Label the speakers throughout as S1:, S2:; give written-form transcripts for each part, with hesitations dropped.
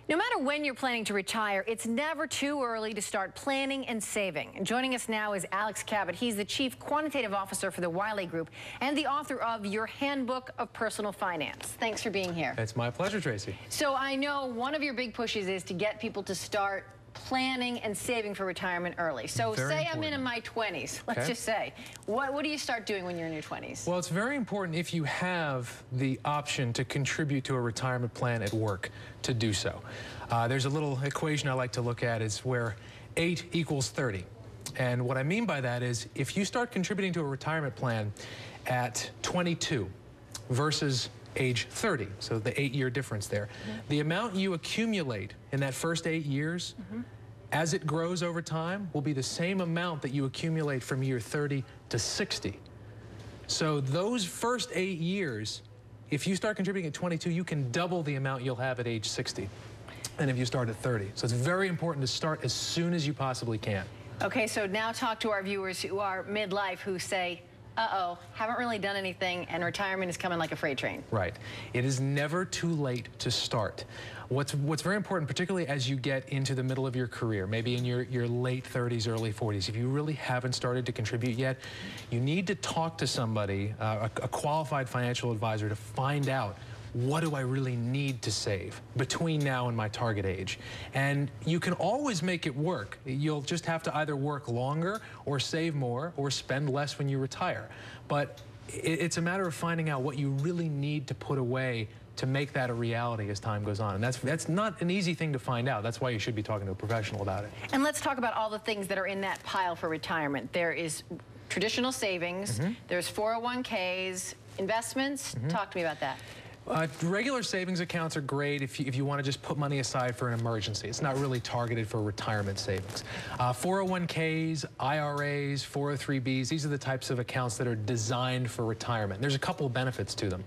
S1: No matter when you're planning to retire, it's never too early to start planning and saving. And joining us now is Alex Cabot. He's the Chief Quantitative Officer for the Wiley Group and the author of Your Handbook of Personal Finance. Thanks for being here.
S2: It's my pleasure, Tracy.
S1: So I know one of your big pushes is to get people to start planning and saving for retirement early. So say I'm in my 20s, let's just say. What do you start doing when you're in your 20s?
S2: Well, it's very important if you have the option to contribute to a retirement plan at work to do so. There's a little equation I like to look at is where 8 equals 30. And what I mean by that is if you start contributing to a retirement plan at 22 versus age 30, so the 8-year difference there, the amount you accumulate in that first 8 years, as it grows over time, will be the same amount that you accumulate from year 30 to 60. So those first 8 years, if you start contributing at 22, you can double the amount you'll have at age 60. And if you start at 30. So it's very important to start as soon as you possibly can.
S1: Okay, so now talk to our viewers who are midlife who say, uh-oh, haven't really done anything and retirement is coming like a freight train.
S2: Right. It is never too late to start. What's very important, particularly as you get into the middle of your career, maybe in your late 30s, early 40s, if you really haven't started to contribute yet, you need to talk to somebody, a qualified financial advisor, to find out, what do I really need to save between now and my target age? And you can always make it work. You'll just have to either work longer or save more or spend less when you retire. But it's a matter of finding out what you really need to put away to make that a reality as time goes on. And that's not an easy thing to find out. That's why you should be talking to a professional about it.
S1: And let's talk about all the things that are in that pile for retirement. There is traditional savings, there's 401ks, investments. Talk to me about that.
S2: Regular savings accounts are great if you want to just put money aside for an emergency. It's not really targeted for retirement savings. 401ks, IRAs, 403bs, these are the types of accounts that are designed for retirement. There's a couple of benefits to them.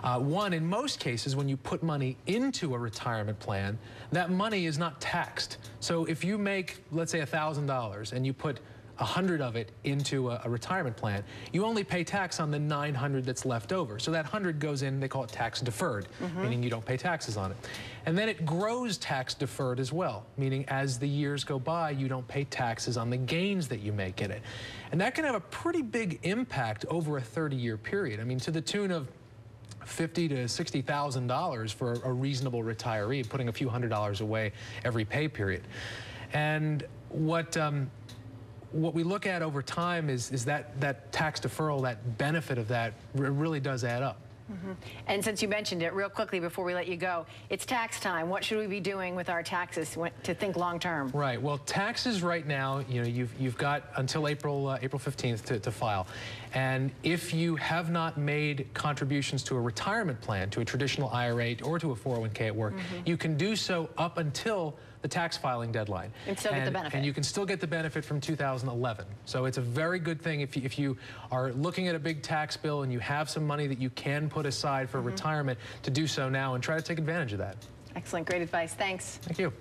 S2: One, in most cases, when you put money into a retirement plan, that money is not taxed. So if you make, let's say, $1,000 and you put 100 of it into a retirement plan, you only pay tax on the 900 that's left over. So that 100 goes in, they call it tax deferred, meaning you don't pay taxes on it. And then it grows tax deferred as well, meaning as the years go by, you don't pay taxes on the gains that you make in it. And that can have a pretty big impact over a 30-year period. I mean, to the tune of $50,000 to $60,000 for a reasonable retiree, putting a few $100s away every pay period. And what we look at over time is that tax deferral, that benefit of that really does add up.
S1: And since you mentioned it, real quickly before we let you go, it's tax time. What should we be doing with our taxes to think long term? Right.
S2: Well, taxes right now, you know, you've got until April 15th to file. And if you have not made contributions to a retirement plan, to a traditional IRA or to a 401k at work, you can do so up until the tax filing deadline.
S1: And still get the benefit.
S2: And you can still get the benefit from 2011. So it's a very good thing if you are looking at a big tax bill and you have some money that you can put aside for retirement, to do so now and try to take advantage of that.
S1: Excellent. Great advice. Thanks.
S2: Thank you.